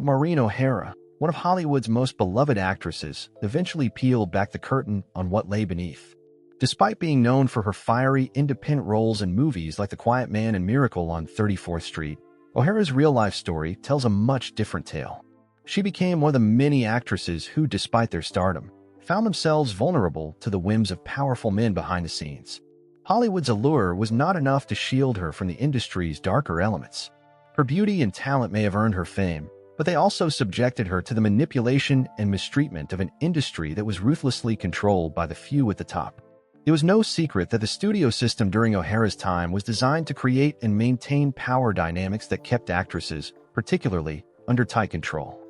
Maureen O'Hara, one of Hollywood's most beloved actresses, eventually peeled back the curtain on what lay beneath. Despite being known for her fiery, independent roles in movies like The Quiet Man and Miracle on 34th Street, O'Hara's real-life story tells a much different tale. She became one of the many actresses who, despite their stardom, found themselves vulnerable to the whims of powerful men behind the scenes. Hollywood's allure was not enough to shield her from the industry's darker elements. Her beauty and talent may have earned her fame, but they also subjected her to the manipulation and mistreatment of an industry that was ruthlessly controlled by the few at the top. It was no secret that the studio system during O'Hara's time was designed to create and maintain power dynamics that kept actresses, particularly, under tight control.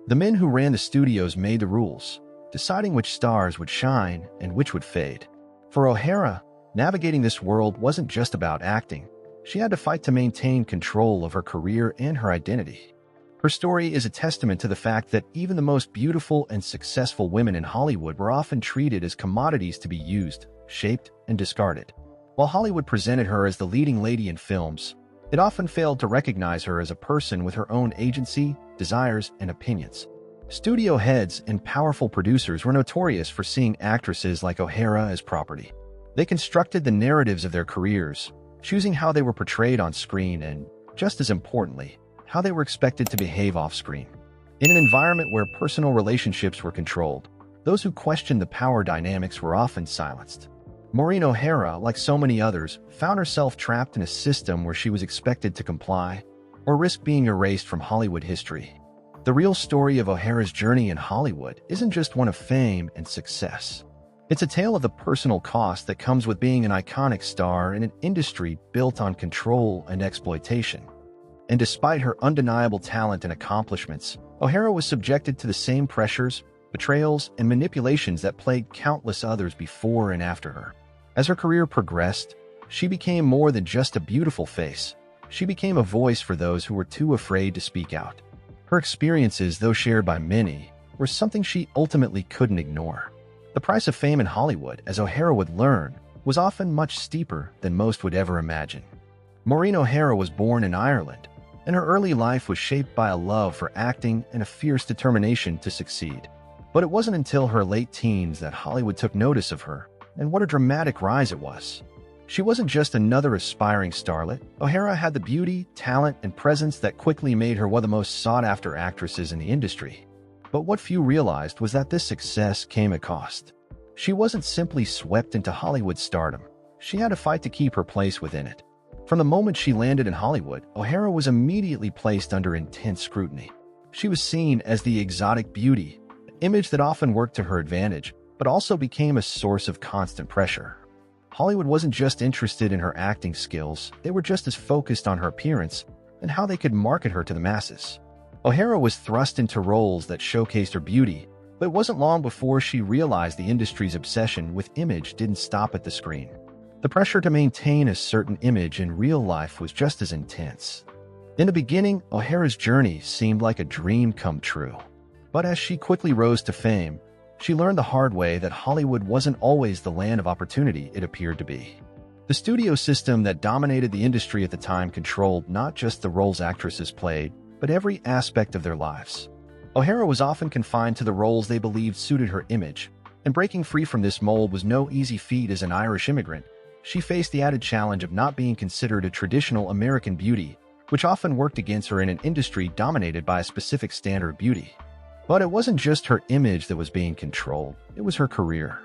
The men who ran the studios made the rules, deciding which stars would shine and which would fade. For O'Hara, navigating this world wasn't just about acting. She had to fight to maintain control of her career and her identity. Her story is a testament to the fact that even the most beautiful and successful women in Hollywood were often treated as commodities to be used, shaped, and discarded. While Hollywood presented her as the leading lady in films, it often failed to recognize her as a person with her own agency, desires, and opinions. Studio heads and powerful producers were notorious for seeing actresses like O'Hara as property. They constructed the narratives of their careers, choosing how they were portrayed on screen and, just as importantly, how they were expected to behave off-screen. In an environment where personal relationships were controlled, those who questioned the power dynamics were often silenced. Maureen O'Hara, like so many others, found herself trapped in a system where she was expected to comply or risk being erased from Hollywood history. The real story of O'Hara's journey in Hollywood isn't just one of fame and success. It's a tale of the personal cost that comes with being an iconic star in an industry built on control and exploitation. And despite her undeniable talent and accomplishments, O'Hara was subjected to the same pressures, betrayals, and manipulations that plagued countless others before and after her. As her career progressed, she became more than just a beautiful face. She became a voice for those who were too afraid to speak out. Her experiences, though shared by many, were something she ultimately couldn't ignore. The price of fame in Hollywood, as O'Hara would learn, was often much steeper than most would ever imagine. Maureen O'Hara was born in Ireland, and her early life was shaped by a love for acting and a fierce determination to succeed. But it wasn't until her late teens that Hollywood took notice of her, and what a dramatic rise it was. She wasn't just another aspiring starlet. O'Hara had the beauty, talent, and presence that quickly made her one of the most sought-after actresses in the industry. But what few realized was that this success came at cost. She wasn't simply swept into Hollywood stardom. She had to fight to keep her place within it. From the moment she landed in Hollywood, O'Hara was immediately placed under intense scrutiny. She was seen as the exotic beauty, an image that often worked to her advantage, but also became a source of constant pressure. Hollywood wasn't just interested in her acting skills, they were just as focused on her appearance and how they could market her to the masses. O'Hara was thrust into roles that showcased her beauty, but it wasn't long before she realized the industry's obsession with image didn't stop at the screen. The pressure to maintain a certain image in real life was just as intense. In the beginning, O'Hara's journey seemed like a dream come true. But as she quickly rose to fame, she learned the hard way that Hollywood wasn't always the land of opportunity it appeared to be. The studio system that dominated the industry at the time controlled not just the roles actresses played, but every aspect of their lives. O'Hara was often confined to the roles they believed suited her image, and breaking free from this mold was no easy feat. As an Irish immigrant, she faced the added challenge of not being considered a traditional American beauty, which often worked against her in an industry dominated by a specific standard of beauty. But it wasn't just her image that was being controlled, it was her career.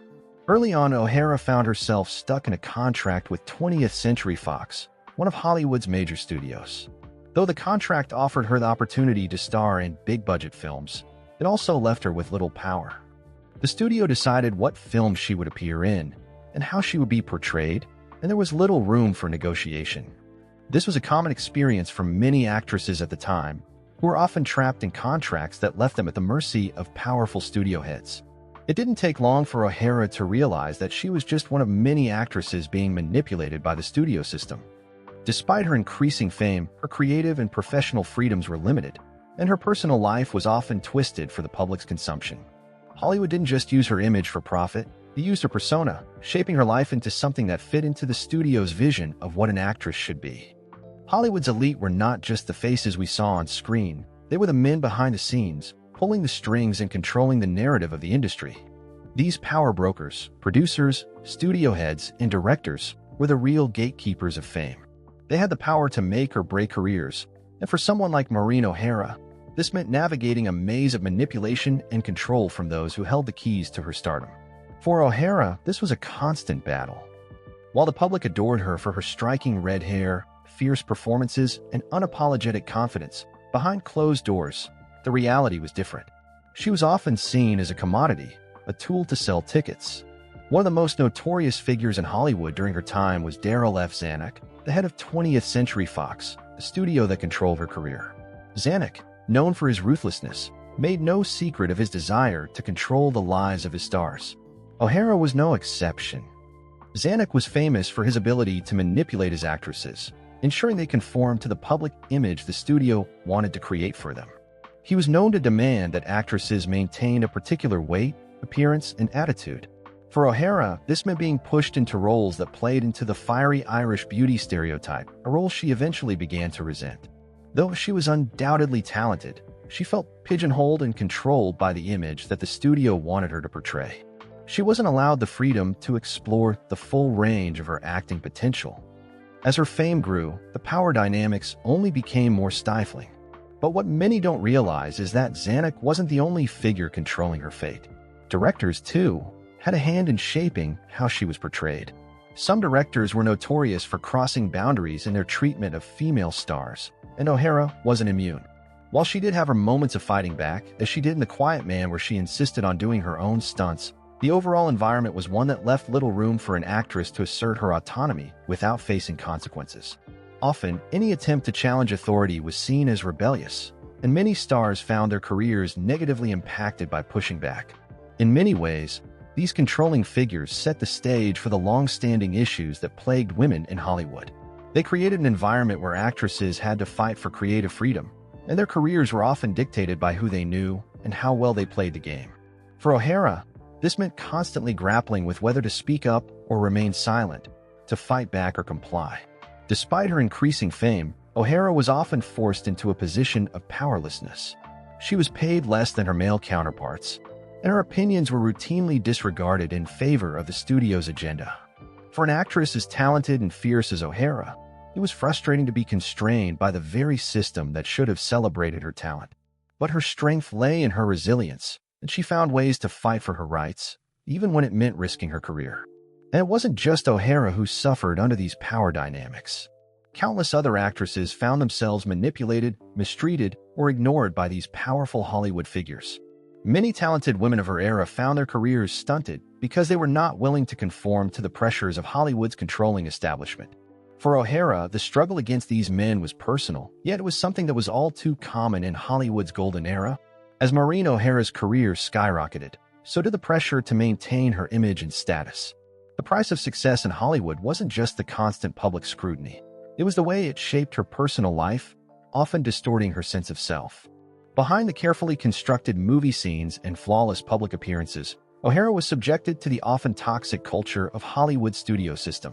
Early on, O'Hara found herself stuck in a contract with 20th Century Fox, one of Hollywood's major studios. Though the contract offered her the opportunity to star in big-budget films, it also left her with little power. The studio decided what films she would appear in and how she would be portrayed, and there was little room for negotiation. This was a common experience for many actresses at the time, who were often trapped in contracts that left them at the mercy of powerful studio heads. It didn't take long for O'Hara to realize that she was just one of many actresses being manipulated by the studio system. Despite her increasing fame, her creative and professional freedoms were limited, and her personal life was often twisted for the public's consumption. Hollywood didn't just use her image for profit, they used her persona, shaping her life into something that fit into the studio's vision of what an actress should be. Hollywood's elite were not just the faces we saw on screen, They were the men behind the scenes, pulling the strings and controlling the narrative of the industry. These power brokers, producers, studio heads, and directors were the real gatekeepers of fame. They had the power to make or break careers, and for someone like Maureen O'Hara, this meant navigating a maze of manipulation and control from those who held the keys to her stardom. For O'Hara, this was a constant battle. While the public adored her for her striking red hair, fierce performances, and unapologetic confidence, behind closed doors, the reality was different. She was often seen as a commodity, a tool to sell tickets. One of the most notorious figures in Hollywood during her time was Darryl F. Zanuck, the head of 20th Century Fox, the studio that controlled her career. Zanuck, known for his ruthlessness, made no secret of his desire to control the lives of his stars. O'Hara was no exception. Zanuck was famous for his ability to manipulate his actresses, ensuring they conformed to the public image the studio wanted to create for them. He was known to demand that actresses maintain a particular weight, appearance, and attitude. For O'Hara, this meant being pushed into roles that played into the fiery Irish beauty stereotype, a role she eventually began to resent. Though she was undoubtedly talented, she felt pigeonholed and controlled by the image that the studio wanted her to portray. She wasn't allowed the freedom to explore the full range of her acting potential. As her fame grew, the power dynamics only became more stifling. But what many don't realize is that Zanuck wasn't the only figure controlling her fate. Directors, too, had a hand in shaping how she was portrayed. Some directors were notorious for crossing boundaries in their treatment of female stars, and O'Hara wasn't immune. While she did have her moments of fighting back, as she did in The Quiet Man where she insisted on doing her own stunts, the overall environment was one that left little room for an actress to assert her autonomy without facing consequences. Often, any attempt to challenge authority was seen as rebellious, and many stars found their careers negatively impacted by pushing back. In many ways, these controlling figures set the stage for the long-standing issues that plagued women in Hollywood. They created an environment where actresses had to fight for creative freedom, and their careers were often dictated by who they knew and how well they played the game. For O'Hara, this meant constantly grappling with whether to speak up or remain silent, to fight back or comply. Despite her increasing fame, O'Hara was often forced into a position of powerlessness. She was paid less than her male counterparts, and her opinions were routinely disregarded in favor of the studio's agenda. For an actress as talented and fierce as O'Hara, it was frustrating to be constrained by the very system that should have celebrated her talent. But her strength lay in her resilience, and she found ways to fight for her rights, even when it meant risking her career. And it wasn't just O'Hara who suffered under these power dynamics. Countless other actresses found themselves manipulated, mistreated, or ignored by these powerful Hollywood figures. Many talented women of her era found their careers stunted because they were not willing to conform to the pressures of Hollywood's controlling establishment. For O'Hara, the struggle against these men was personal, yet it was something that was all too common in Hollywood's golden era. As Maureen O'Hara's career skyrocketed, so did the pressure to maintain her image and status. The price of success in Hollywood wasn't just the constant public scrutiny. It was the way it shaped her personal life, often distorting her sense of self. Behind the carefully constructed movie scenes and flawless public appearances, O'Hara was subjected to the often toxic culture of Hollywood's studio system.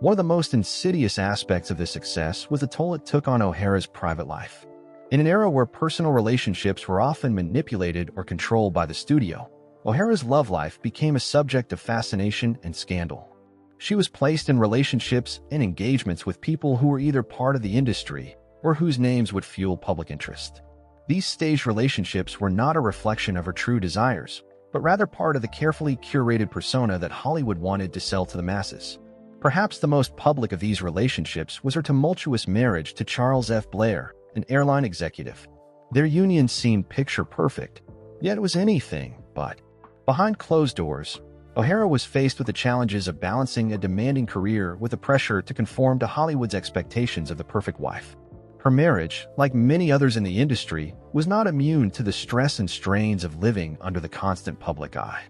One of the most insidious aspects of this success was the toll it took on O'Hara's private life. In an era where personal relationships were often manipulated or controlled by the studio, O'Hara's love life became a subject of fascination and scandal. She was placed in relationships and engagements with people who were either part of the industry or whose names would fuel public interest. These staged relationships were not a reflection of her true desires, but rather part of the carefully curated persona that Hollywood wanted to sell to the masses. Perhaps the most public of these relationships was her tumultuous marriage to Charles F. Blair, an airline executive. Their union seemed picture-perfect, yet it was anything but. Behind closed doors, O'Hara was faced with the challenges of balancing a demanding career with the pressure to conform to Hollywood's expectations of the perfect wife. Her marriage, like many others in the industry, was not immune to the stress and strains of living under the constant public eye.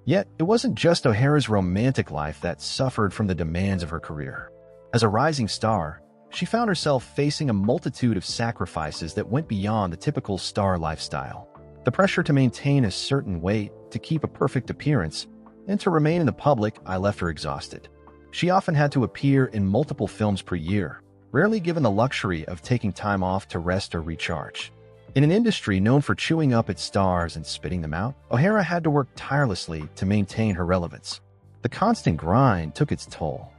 Yet, it wasn't just O'Hara's romantic life that suffered from the demands of her career. As a rising star, she found herself facing a multitude of sacrifices that went beyond the typical star lifestyle. The pressure to maintain a certain weight, to keep a perfect appearance, and to remain in the public eye left her exhausted. She often had to appear in multiple films per year, rarely given the luxury of taking time off to rest or recharge. In an industry known for chewing up its stars and spitting them out, O'Hara had to work tirelessly to maintain her relevance. The constant grind took its toll.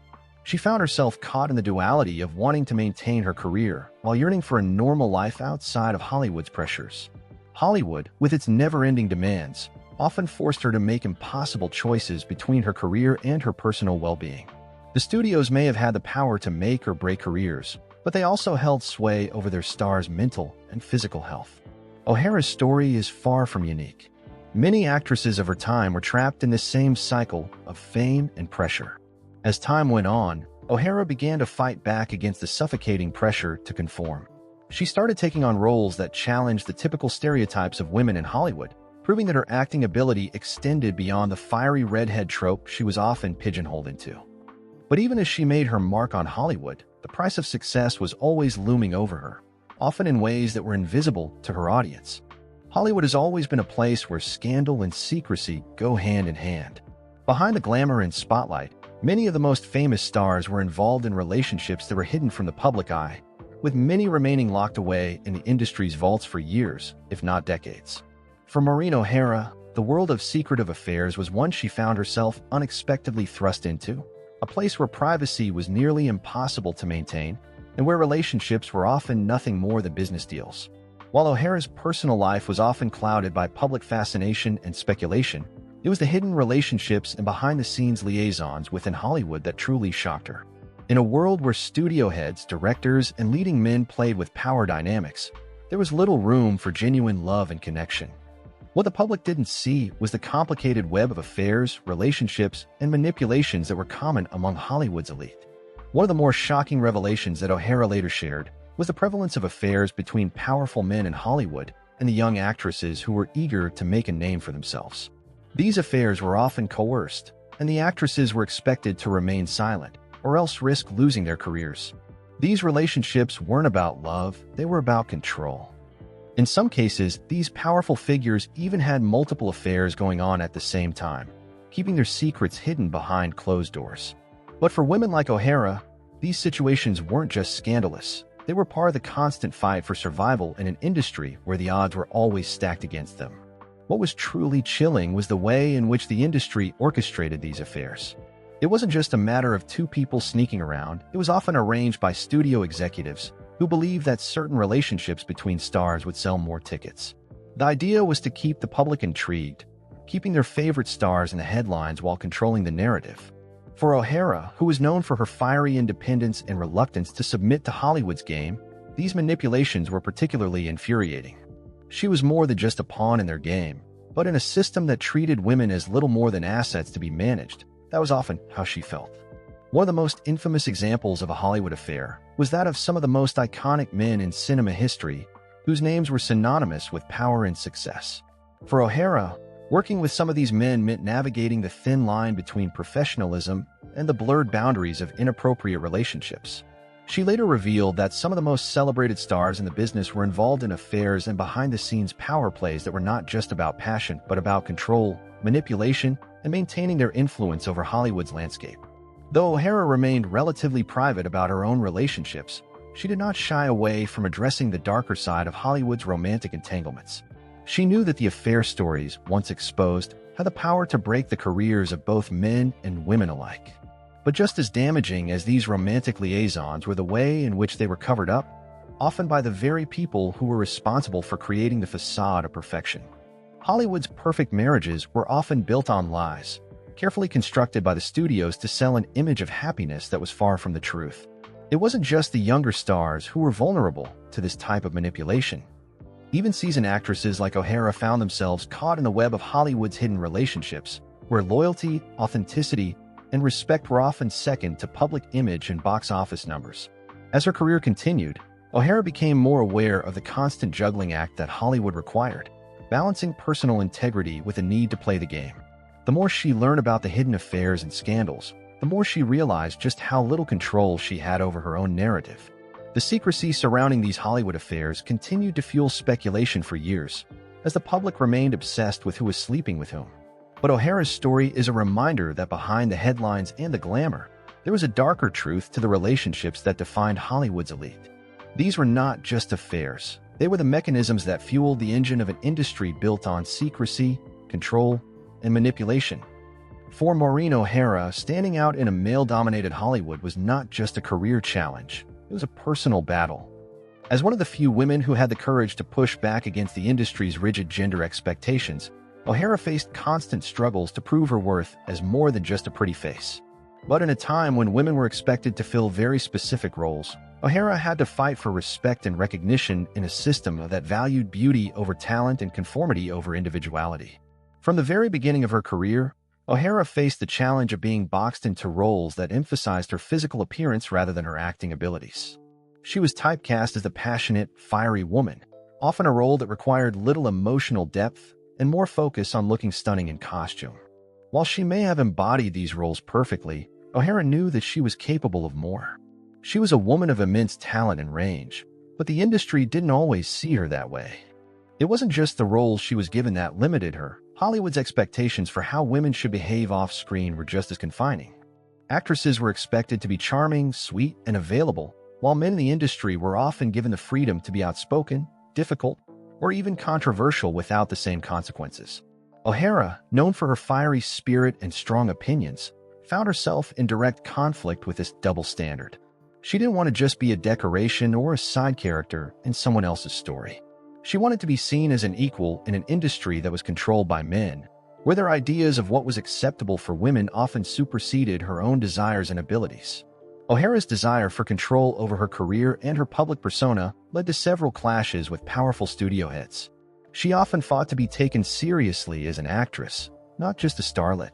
She found herself caught in the duality of wanting to maintain her career while yearning for a normal life outside of Hollywood's pressures. Hollywood, with its never-ending demands, often forced her to make impossible choices between her career and her personal well-being. The studios may have had the power to make or break careers, but they also held sway over their stars' mental and physical health. O'Hara's story is far from unique. Many actresses of her time were trapped in this same cycle of fame and pressure. As time went on, O'Hara began to fight back against the suffocating pressure to conform. She started taking on roles that challenged the typical stereotypes of women in Hollywood, proving that her acting ability extended beyond the fiery redhead trope she was often pigeonholed into. But even as she made her mark on Hollywood, the price of success was always looming over her, often in ways that were invisible to her audience. Hollywood has always been a place where scandal and secrecy go hand in hand. Behind the glamour and spotlight, many of the most famous stars were involved in relationships that were hidden from the public eye, with many remaining locked away in the industry's vaults for years, if not decades. For Maureen O'Hara, the world of secretive affairs was one she found herself unexpectedly thrust into, a place where privacy was nearly impossible to maintain, and where relationships were often nothing more than business deals. While O'Hara's personal life was often clouded by public fascination and speculation, it was the hidden relationships and behind-the-scenes liaisons within Hollywood that truly shocked her. In a world where studio heads, directors, and leading men played with power dynamics, there was little room for genuine love and connection. What the public didn't see was the complicated web of affairs, relationships, and manipulations that were common among Hollywood's elite. One of the more shocking revelations that O'Hara later shared was the prevalence of affairs between powerful men in Hollywood and the young actresses who were eager to make a name for themselves. These affairs were often coerced, and the actresses were expected to remain silent, or else risk losing their careers. These relationships weren't about love, they were about control. In some cases, these powerful figures even had multiple affairs going on at the same time, keeping their secrets hidden behind closed doors. But for women like O'Hara, these situations weren't just scandalous. They were part of the constant fight for survival in an industry where the odds were always stacked against them. What was truly chilling was the way in which the industry orchestrated these affairs. It wasn't just a matter of two people sneaking around, it was often arranged by studio executives who believed that certain relationships between stars would sell more tickets. The idea was to keep the public intrigued, keeping their favorite stars in the headlines while controlling the narrative. For O'Hara, who was known for her fiery independence and reluctance to submit to Hollywood's game, these manipulations were particularly infuriating. She was more than just a pawn in their game, but in a system that treated women as little more than assets to be managed. That was often how she felt. One of the most infamous examples of a Hollywood affair was that of some of the most iconic men in cinema history, whose names were synonymous with power and success. For O'Hara, working with some of these men meant navigating the thin line between professionalism and the blurred boundaries of inappropriate relationships. She later revealed that some of the most celebrated stars in the business were involved in affairs and behind-the-scenes power plays that were not just about passion, but about control, manipulation, and maintaining their influence over Hollywood's landscape. Though O'Hara remained relatively private about her own relationships, she did not shy away from addressing the darker side of Hollywood's romantic entanglements. She knew that the affair stories, once exposed, had the power to break the careers of both men and women alike. But just as damaging as these romantic liaisons were the way in which they were covered up, often by the very people who were responsible for creating the facade of perfection. Hollywood's perfect marriages were often built on lies, carefully constructed by the studios to sell an image of happiness that was far from the truth. It wasn't just the younger stars who were vulnerable to this type of manipulation. Even seasoned actresses like O'Hara found themselves caught in the web of Hollywood's hidden relationships, where loyalty, authenticity, and respect were often second to public image and box office numbers. As her career continued, O'Hara became more aware of the constant juggling act that Hollywood required, balancing personal integrity with a need to play the game. The more she learned about the hidden affairs and scandals, the more she realized just how little control she had over her own narrative. The secrecy surrounding these Hollywood affairs continued to fuel speculation for years, as the public remained obsessed with who was sleeping with whom. But O'Hara's story is a reminder that behind the headlines and the glamour, there was a darker truth to the relationships that defined Hollywood's elite. These were not just affairs, They were the mechanisms that fueled the engine of an industry built on secrecy, control, and manipulation. For Maureen O'Hara, standing out in a male-dominated Hollywood was not just a career challenge, it was a personal battle. As one of the few women who had the courage to push back against the industry's rigid gender expectations, O'Hara faced constant struggles to prove her worth as more than just a pretty face. But in a time when women were expected to fill very specific roles, O'Hara had to fight for respect and recognition in a system that valued beauty over talent and conformity over individuality. From the very beginning of her career, O'Hara faced the challenge of being boxed into roles that emphasized her physical appearance rather than her acting abilities. She was typecast as the passionate, fiery woman, often a role that required little emotional depth and more focus on looking stunning in costume. While she may have embodied these roles perfectly, O'Hara knew that she was capable of more. She was a woman of immense talent and range, but the industry didn't always see her that way. It wasn't just the roles she was given that limited her. Hollywood's expectations for how women should behave off-screen were just as confining. Actresses were expected to be charming, sweet, and available, while men in the industry were often given the freedom to be outspoken, difficult, or even controversial without the same consequences. O'Hara, known for her fiery spirit and strong opinions, found herself in direct conflict with this double standard. She didn't want to just be a decoration or a side character in someone else's story. She wanted to be seen as an equal in an industry that was controlled by men, where their ideas of what was acceptable for women often superseded her own desires and abilities. O'Hara's desire for control over her career and her public persona led to several clashes with powerful studio heads. She often fought to be taken seriously as an actress, not just a starlet.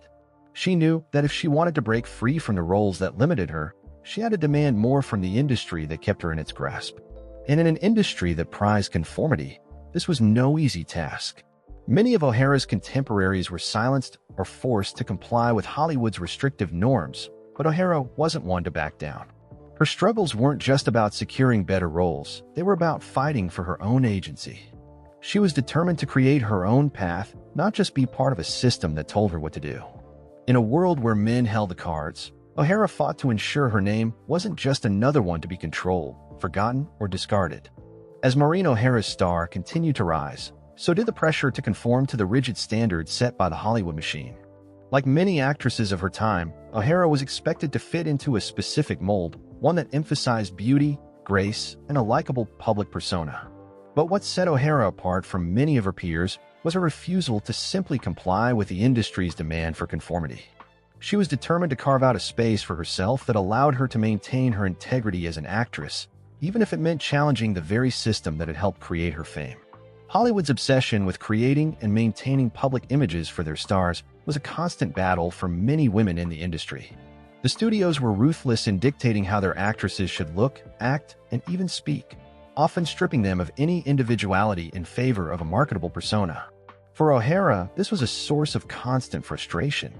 She knew that if she wanted to break free from the roles that limited her, she had to demand more from the industry that kept her in its grasp. And in an industry that prized conformity, this was no easy task. Many of O'Hara's contemporaries were silenced or forced to comply with Hollywood's restrictive norms, but O'Hara wasn't one to back down. Her struggles weren't just about securing better roles, they were about fighting for her own agency. She was determined to create her own path, not just be part of a system that told her what to do. In a world where men held the cards, O'Hara fought to ensure her name wasn't just another one to be controlled, forgotten, or discarded. As Maureen O'Hara's star continued to rise, so did the pressure to conform to the rigid standards set by the Hollywood machine. Like many actresses of her time, O'Hara was expected to fit into a specific mold, one that emphasized beauty, grace, and a likable public persona. But what set O'Hara apart from many of her peers was her refusal to simply comply with the industry's demand for conformity. She was determined to carve out a space for herself that allowed her to maintain her integrity as an actress, even if it meant challenging the very system that had helped create her fame. Hollywood's obsession with creating and maintaining public images for their stars was a constant battle for many women in the industry. The studios were ruthless in dictating how their actresses should look, act, and even speak, often stripping them of any individuality in favor of a marketable persona. For O'Hara, this was a source of constant frustration.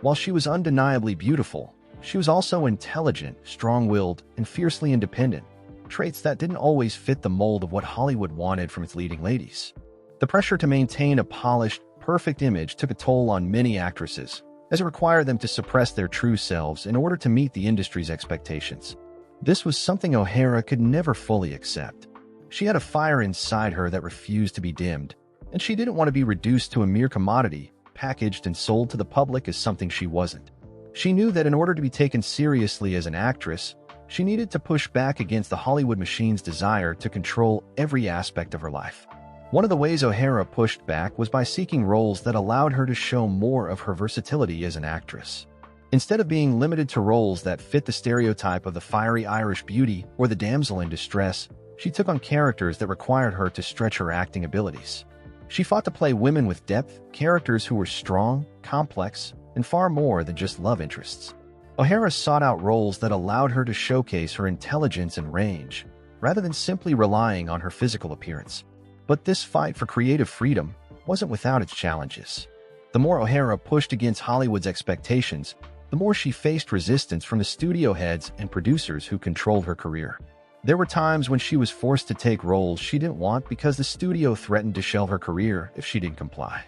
While she was undeniably beautiful, she was also intelligent, strong-willed, and fiercely independent, traits that didn't always fit the mold of what Hollywood wanted from its leading ladies. The pressure to maintain a polished, perfect image took a toll on many actresses, as it required them to suppress their true selves in order to meet the industry's expectations. This was something O'Hara could never fully accept. She had a fire inside her that refused to be dimmed, and she didn't want to be reduced to a mere commodity, packaged and sold to the public as something she wasn't. She knew that in order to be taken seriously as an actress, she needed to push back against the Hollywood machine's desire to control every aspect of her life. One of the ways O'Hara pushed back was by seeking roles that allowed her to show more of her versatility as an actress. Instead of being limited to roles that fit the stereotype of the fiery Irish beauty or the damsel in distress, she took on characters that required her to stretch her acting abilities. She fought to play women with depth, characters who were strong, complex, and far more than just love interests. O'Hara sought out roles that allowed her to showcase her intelligence and range, rather than simply relying on her physical appearance. But this fight for creative freedom wasn't without its challenges. The more O'Hara pushed against Hollywood's expectations, the more she faced resistance from the studio heads and producers who controlled her career. There were times when she was forced to take roles she didn't want because the studio threatened to shelve her career if she didn't comply.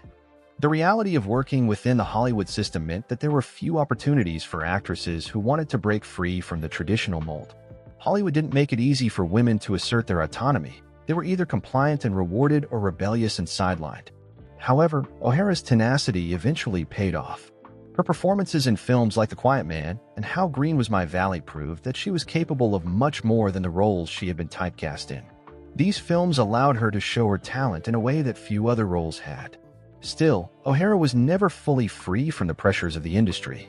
The reality of working within the Hollywood system meant that there were few opportunities for actresses who wanted to break free from the traditional mold. Hollywood didn't make it easy for women to assert their autonomy, They were either compliant and rewarded or rebellious and sidelined. However, O'Hara's tenacity eventually paid off. Her performances in films like The Quiet Man and How Green Was My Valley proved that she was capable of much more than the roles she had been typecast in. These films allowed her to show her talent in a way that few other roles had. Still, O'Hara was never fully free from the pressures of the industry.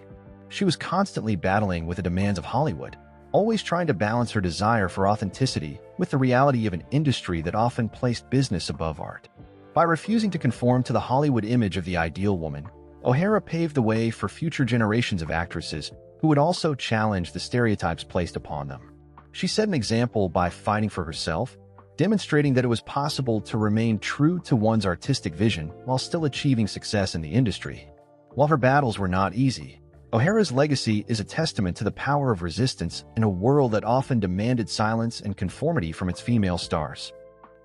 She was constantly battling with the demands of Hollywood, always trying to balance her desire for authenticity with the reality of an industry that often placed business above art. By refusing to conform to the Hollywood image of the ideal woman, O'Hara paved the way for future generations of actresses who would also challenge the stereotypes placed upon them. She set an example by fighting for herself, demonstrating that it was possible to remain true to one's artistic vision while still achieving success in the industry. While her battles were not easy, O'Hara's legacy is a testament to the power of resistance in a world that often demanded silence and conformity from its female stars.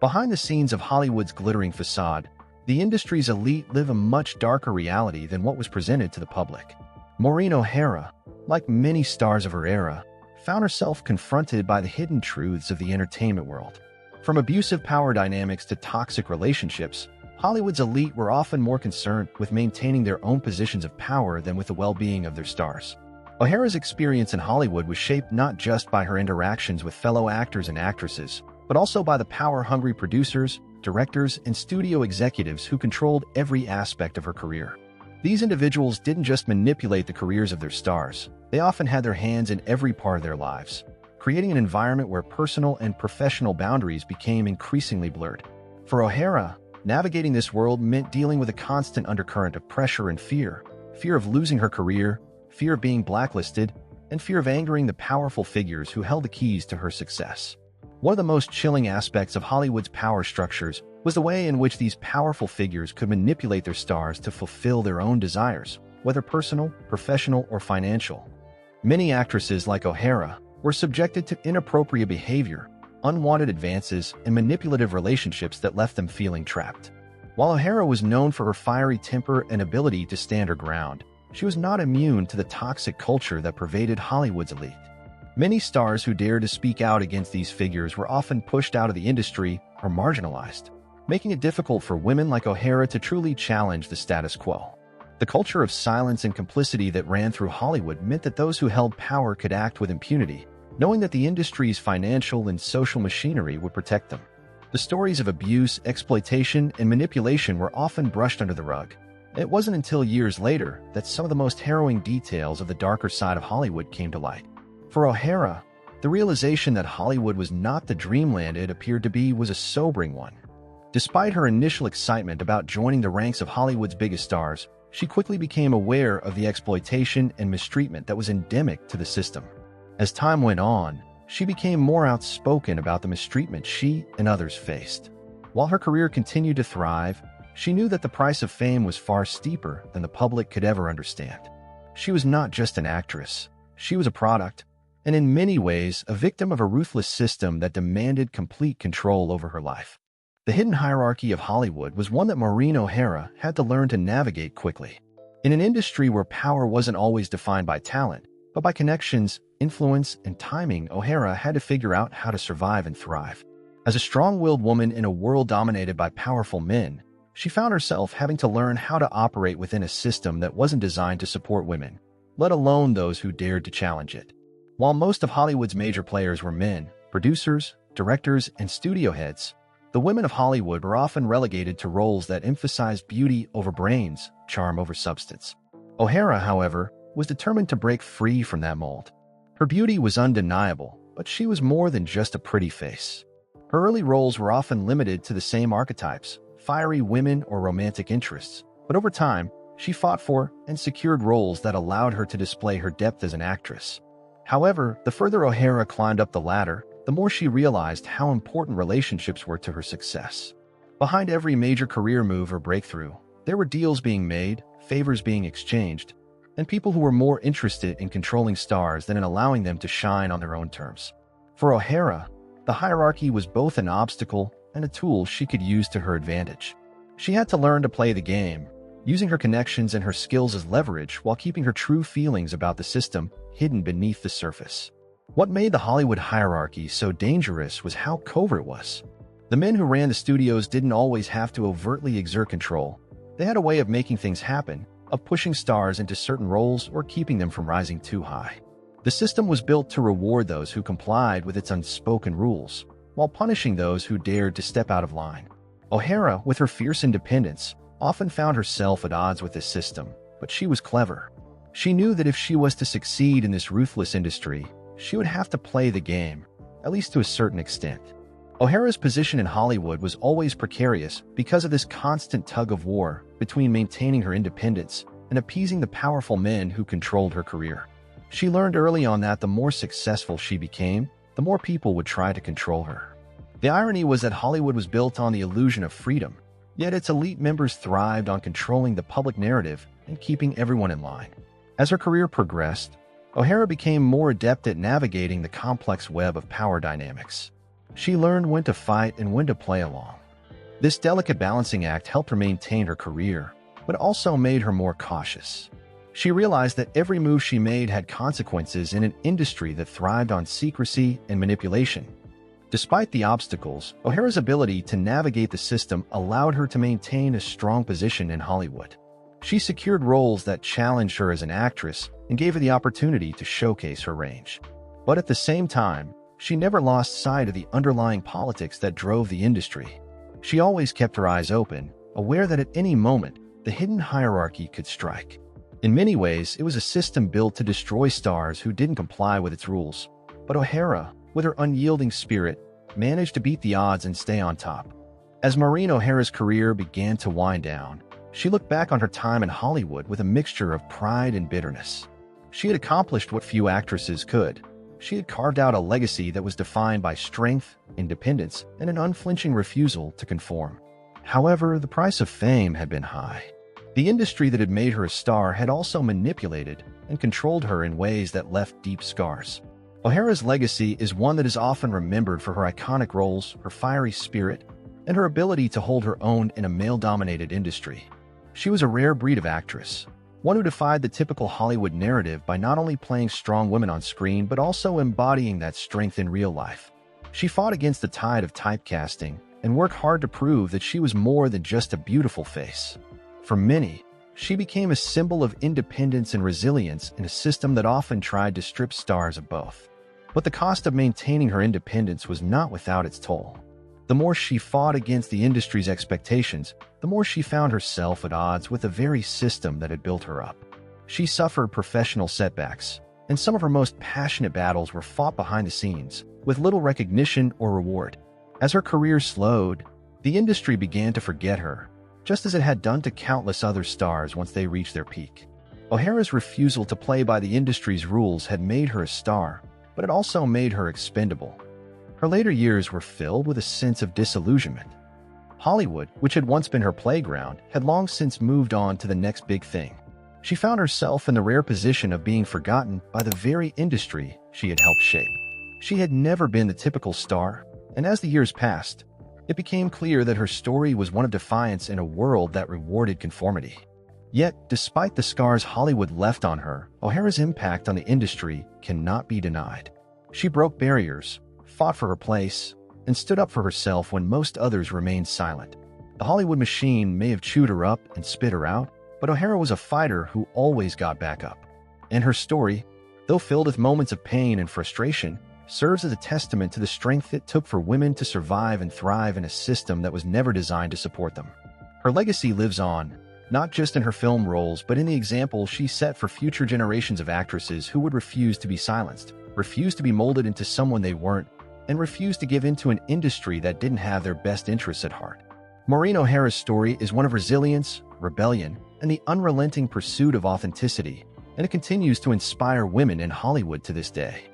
Behind the scenes of Hollywood's glittering facade, the industry's elite live a much darker reality than what was presented to the public. Maureen O'Hara, like many stars of her era, found herself confronted by the hidden truths of the entertainment world. From abusive power dynamics to toxic relationships, Hollywood's elite were often more concerned with maintaining their own positions of power than with the well-being of their stars. O'Hara's experience in Hollywood was shaped not just by her interactions with fellow actors and actresses, but also by the power-hungry producers, directors, and studio executives who controlled every aspect of her career. These individuals didn't just manipulate the careers of their stars, they often had their hands in every part of their lives, creating an environment where personal and professional boundaries became increasingly blurred. For O'Hara, navigating this world meant dealing with a constant undercurrent of pressure and fear of losing her career, fear of being blacklisted, and fear of angering the powerful figures who held the keys to her success. One of the most chilling aspects of Hollywood's power structures was the way in which these powerful figures could manipulate their stars to fulfill their own desires, whether personal, professional, or financial. Many actresses like O'Hara were subjected to inappropriate behavior, unwanted advances, and manipulative relationships that left them feeling trapped. While O'Hara was known for her fiery temper and ability to stand her ground, she was not immune to the toxic culture that pervaded Hollywood's elite. Many stars who dared to speak out against these figures were often pushed out of the industry or marginalized, making it difficult for women like O'Hara to truly challenge the status quo. The culture of silence and complicity that ran through Hollywood meant that those who held power could act with impunity, knowing that the industry's financial and social machinery would protect them. The stories of abuse, exploitation, and manipulation were often brushed under the rug. It wasn't until years later that some of the most harrowing details of the darker side of Hollywood came to light. For O'Hara, the realization that Hollywood was not the dreamland it appeared to be was a sobering one. Despite her initial excitement about joining the ranks of Hollywood's biggest stars, she quickly became aware of the exploitation and mistreatment that was endemic to the system. As time went on, she became more outspoken about the mistreatment she and others faced. While her career continued to thrive, she knew that the price of fame was far steeper than the public could ever understand. She was not just an actress, she was a product, and in many ways a victim of a ruthless system that demanded complete control over her life. The hidden hierarchy of Hollywood was one that Maureen O'Hara had to learn to navigate quickly. In an industry where power wasn't always defined by talent, but by connections, influence, and timing, O'Hara had to figure out how to survive and thrive. As a strong-willed woman in a world dominated by powerful men, she found herself having to learn how to operate within a system that wasn't designed to support women, let alone those who dared to challenge it. While most of Hollywood's major players were men, producers, directors, and studio heads, the women of Hollywood were often relegated to roles that emphasized beauty over brains, charm over substance. O'Hara, however, was determined to break free from that mold. Her beauty was undeniable, but she was more than just a pretty face. Her early roles were often limited to the same archetypes, fiery women or romantic interests, but over time, she fought for and secured roles that allowed her to display her depth as an actress. However, the further O'Hara climbed up the ladder, the more she realized how important relationships were to her success. Behind every major career move or breakthrough, there were deals being made, favors being exchanged, and people who were more interested in controlling stars than in allowing them to shine on their own terms. For O'Hara, the hierarchy was both an obstacle and a tool she could use to her advantage. She had to learn to play the game, using her connections and her skills as leverage while keeping her true feelings about the system hidden beneath the surface. What made the Hollywood hierarchy so dangerous was how covert it was. The men who ran the studios didn't always have to overtly exert control. They had a way of making things happen, of pushing stars into certain roles or keeping them from rising too high. The system was built to reward those who complied with its unspoken rules, while punishing those who dared to step out of line. O'Hara, with her fierce independence, often found herself at odds with this system, but she was clever. She knew that if she was to succeed in this ruthless industry, she would have to play the game, at least to a certain extent. O'Hara's position in Hollywood was always precarious because of this constant tug-of-war between maintaining her independence and appeasing the powerful men who controlled her career. She learned early on that the more successful she became, the more people would try to control her. The irony was that Hollywood was built on the illusion of freedom, yet its elite members thrived on controlling the public narrative and keeping everyone in line. As her career progressed, O'Hara became more adept at navigating the complex web of power dynamics. She learned when to fight and when to play along. This delicate balancing act helped her maintain her career, but also made her more cautious. She realized that every move she made had consequences in an industry that thrived on secrecy and manipulation. Despite the obstacles, O'Hara's ability to navigate the system allowed her to maintain a strong position in Hollywood. She secured roles that challenged her as an actress and gave her the opportunity to showcase her range. But at the same time, she never lost sight of the underlying politics that drove the industry. She always kept her eyes open, aware that at any moment, the hidden hierarchy could strike. In many ways, it was a system built to destroy stars who didn't comply with its rules. But O'Hara, with her unyielding spirit, managed to beat the odds and stay on top. As Maureen O'Hara's career began to wind down, she looked back on her time in Hollywood with a mixture of pride and bitterness. She had accomplished what few actresses could. She had carved out a legacy that was defined by strength, independence, and an unflinching refusal to conform. However, the price of fame had been high. The industry that had made her a star had also manipulated and controlled her in ways that left deep scars. O'Hara's legacy is one that is often remembered for her iconic roles, her fiery spirit, and her ability to hold her own in a male-dominated industry. She was a rare breed of actress, one who defied the typical Hollywood narrative by not only playing strong women on screen but also embodying that strength in real life. She fought against the tide of typecasting and worked hard to prove that she was more than just a beautiful face. For many, she became a symbol of independence and resilience in a system that often tried to strip stars of both. But the cost of maintaining her independence was not without its toll. The more she fought against the industry's expectations, the more she found herself at odds with the very system that had built her up. She suffered professional setbacks, and some of her most passionate battles were fought behind the scenes, with little recognition or reward. As her career slowed, the industry began to forget her, just as it had done to countless other stars once they reached their peak. O'Hara's refusal to play by the industry's rules had made her a star, but it also made her expendable. Her later years were filled with a sense of disillusionment. Hollywood, which had once been her playground, had long since moved on to the next big thing. She found herself in the rare position of being forgotten by the very industry she had helped shape. She had never been the typical star, and as the years passed, it became clear that her story was one of defiance in a world that rewarded conformity. Yet, despite the scars Hollywood left on her, O'Hara's impact on the industry cannot be denied. She broke barriers, fought for her place, and stood up for herself when most others remained silent. The Hollywood machine may have chewed her up and spit her out, but O'Hara was a fighter who always got back up. And her story, though filled with moments of pain and frustration, serves as a testament to the strength it took for women to survive and thrive in a system that was never designed to support them. Her legacy lives on, not just in her film roles but in the example she set for future generations of actresses who would refuse to be silenced, refuse to be molded into someone they weren't, and refuse to give in to an industry that didn't have their best interests at heart. Maureen O'Hara's story is one of resilience, rebellion, and the unrelenting pursuit of authenticity, and it continues to inspire women in Hollywood to this day.